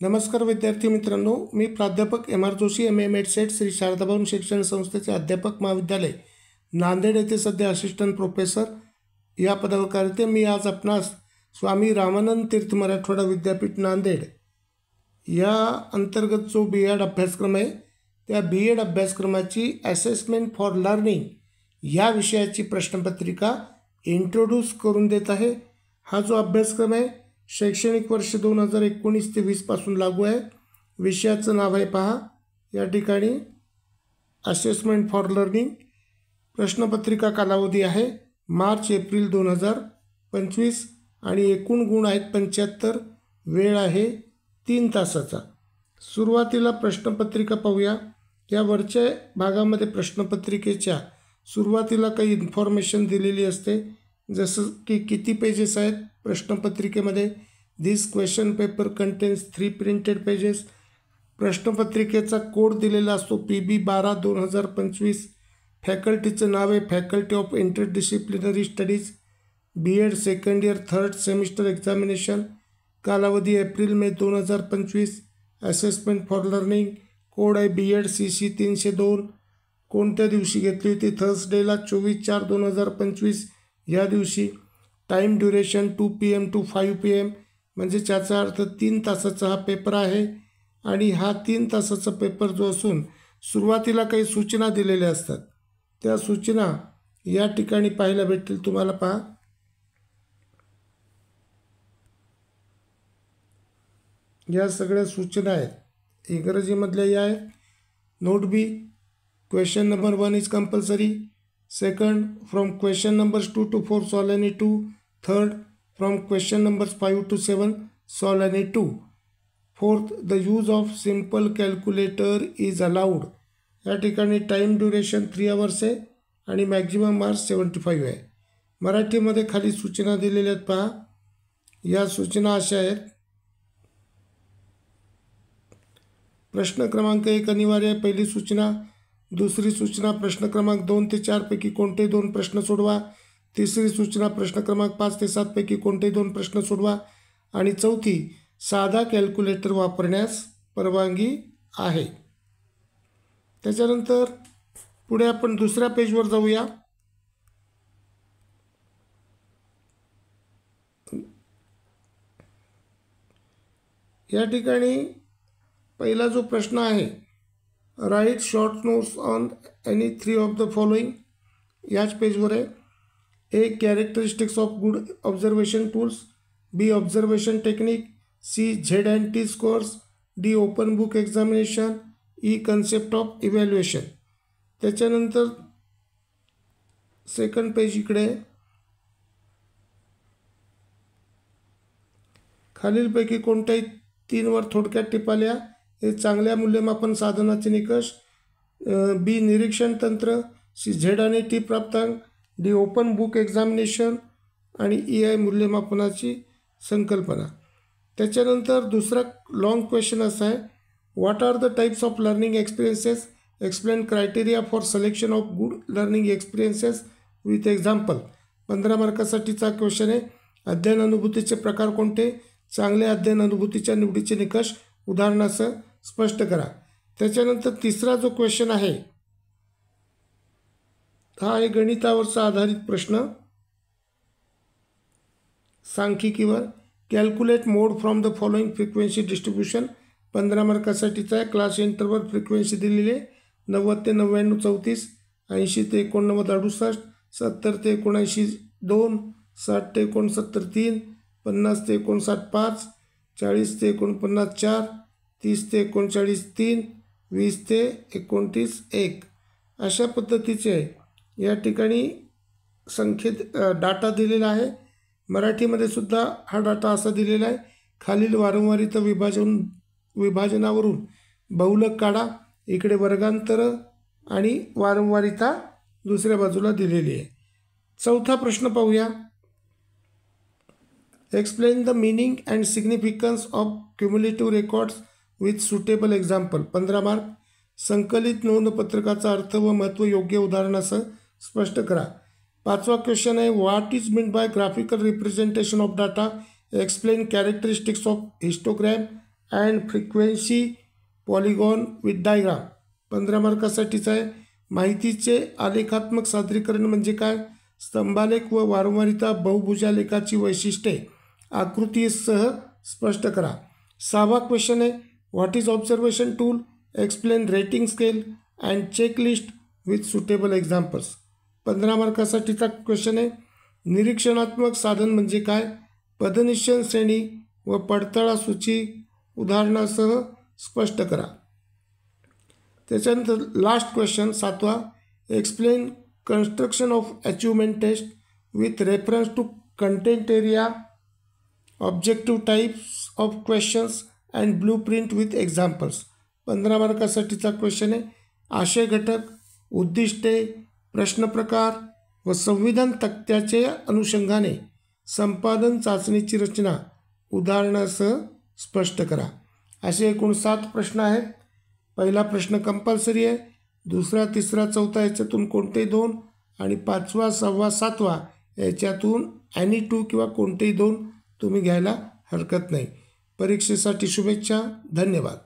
नमस्कार विद्यार्थी मित्रांनो, मी प्राध्यापक M R Joshi M Ed SET Shri Sharadabhavan शिक्षण संस्थेचे अध्यापक महाविद्यालय नांदेड येथे सध्या असिस्टंट प्रोफेसर या पदावर कार्यरत आहे। मी आज आपणास स्वामी रामानंद तीर्थ मराठवाडा विद्यापीठ नांदेड या अंतर्गत जो B.Ed अभ्यासक्रम आहे त्या B.Ed अभ्यासक्रमाची असेसमेंट फॉर लर्निंग या विषयाची प्रश्नपत्रिका इंट्रोड्यूस करून देत आहे। हा जो अभ्यासक्रम आहे शैक्षणिक वर्ष 2019 ते 20 पासून लागू आहे। विषयाचं नाव आहे पहा या ठिकाणी असेसमेंट फॉर लर्निंग। प्रश्नपत्रिका कालावधी आहे मार्च एप्रिल 2025 आणि एकूण गुण आहेत 75। वेळ आहे 3 तासाचा। सुरुवातीला प्रश्नपत्रिका पाहूया। या वरच्या भागामध्ये प्रश्नपत्रिकेच्या सुरुवातीला काही इन्फॉर्मेशन दिलेली असते, जसं की किती पेजेस आहेत प्रश्नपत्रिकेमध्ये। This question paper contains 3 printed pages. प्रश्नपत्रिकेचा कोड दिलेला असतो PB 12/2025। फॅकल्टीचं नाव आहे faculty of interdisciplinary studies B.Ed second year 3rd semester examination. कालावधी April May 2025। Assessment for learning code आहे B.Ed CC 302। कोणत्या दिवशी घेतली होती? थर्सडेला 24/4/2025 या दिवशी। Time duration 2 PM to 5 PM म्हणजे त्याचा अर्थ 3 तासाचा हा पेपर आहे। आणि हा 3 तासाचा पेपर जो असून सुरुवातीला काही सूचना दिलेल्या असतात, त्या सूचना या ठिकाणी पाहायला भेटतील तुम्हाला। पहा या सगळ्या सूचना आहेत, इंग्रजीमधल्या या आहेत। Note B question number 1 is compulsory. Second from question numbers 2 to 4 solve any 2। Third from question numbers 5 to 7 solve any 2। Fourth the use of simple calculator is allowed. या ठिकाणी टाईम ड्युरेशन 3 hours आहे आणि maximum marks 75 आहे। मराठीमध्ये खाली सूचना दिलेल्या आहेत पहा। या सूचना अशा आहेत। प्रश्न क्रमांक 1 अनिवार्य आहे, पहिली सूचना। दुसरी सूचना प्रश्न क्रमांक 2 ते 4 पैकी कोणते 2 प्रश्न सोडवा। तिसरी सूचना प्रश्न क्रमांक 5 ते 7 पैकी कोणते 2 प्रश्न सोडवा। आणि चौथी साधा कॅल्क्युलेटर वापरण्यास परवानगी आहे। त्याच्यानंतर पुढे आपण दुसऱ्या पेजवर जाऊया। या ठिकाणी पहिला जो प्रश्न आहे, write short notes on any 3 of the following, याच पेजवर आहे। A characteristics of good observation tools, B observation technique, C Z&T scores, D open book examination, E concept of evaluation. त्याच्यानंतर सेकंड पेज इकडे खालीलपैकी कोणत्याही 3 वर थोडक्यात टिपा लिहा। हे चांगल्या मूल्यमापन साधनाचे निकष, B निरीक्षण तंत्र, C Z&T प्राप्तांक, D ओपन बुक एक्झामिनेशन आणि E आहे मूल्यमापनाची संकल्पना। त्याच्यानंतर दुसरा लॉंग क्वेश्चन असा आहे, what are the types of learning experiences, explain criteria for selection of good learning experiences with example. 15 मार्कासाठीचा क्वेश्चन आहे। अध्ययन अनुभूतीचे प्रकार कोणते? चांगल्या अध्ययन अनुभूतीच्या निवडीचे निकष उदाहरणासह स्पष्ट करा। त्याच्यानंतर तिसरा जो क्वेश्चन आहे हा आहे गणितावरचा आधारित प्रश्न, सांख्यिकीवर। Calculate mode from the following frequency distribution. 15 मार्कासाठीचा आहे। क्लास इंटरवल फ्रिक्वेन्सी दिलेली आहे 90 ते 99 34, 80 ते 89 68, 70 ते 79 2, 60 ते 69 3, 50 ते 59 5, 40 ते 49 4, 30 ते 39 3, 20 ते 29 1 अशा पद्धतीचे या ठिकाणी संख्येत डाटा दिलेला आहे। मराठीमध्ये सुद्धा हा डाटा असा दिलेला आहे। खालील वारंवारिता विभाजनावरून बहुलक काढा। इकडे वर्गांतर आणि वारंवारिता दुसऱ्या बाजूला दिलेली आहे। चौथा प्रश्न पाहूया। Explain the meaning and significance of cumulative records with suitable example. 15 mark. संकलित नोंदपत्रकाचा अर्थ व महत्त्व योग्य उदाहरणासह स्पष्ट करा। 5वा क्वेश्चन आहे, what is mean by graphical representation of data, explain characteristics of histogram and frequency polygon with diagram. 15 मार्कासाठीचा आहे. माहितीचे आलेखात्मक सादरीकरण म्हणजे काय? स्तंभालेख व वारंवारिता बहुभुजालेखाची वैशिष्ट्ये आकृतीसह स्पष्ट करा. 6वा क्वेश्चन आहे, what is observation tool, explain rating scale and checklist with suitable examples. 15 मार्कासाठीचा क्वेश्चन आहे, निरीक्षणात्मक साधन म्हणजे काय? पदनिश्चय श्रेणी व पडताळा सूची उदाहरणासह स्पष्ट करा. त्याच्यानंतर लास्ट क्वेश्चन 7वा, explain construction of achievement test with reference to content area, objective types of questions and blue print with examples. 15 मार्कासाठीचा क्वेश्चन आहे, आशय घटक, उद्दिष्टे, प्रश्नप्रकार व संविधान तक्त्याच्या अनुषंगाने संपादन चाचणीची रचना उदाहरणासह स्पष्ट करा. असे एकूण 7 प्रश्न आहेत. पहिला प्रश्न कंपल्सरी आहे, दुसरा, तिसरा, चौथा याच्यातून कोणतेही 2 आणि 5वा, 6वा, 7वा याच्यातून ॲनी 2 किंवा कोणतेही 2 तुम्ही घ्यायला हरकत नाही. परीक्षेसाठी शुभेच्छा. धन्यवाद.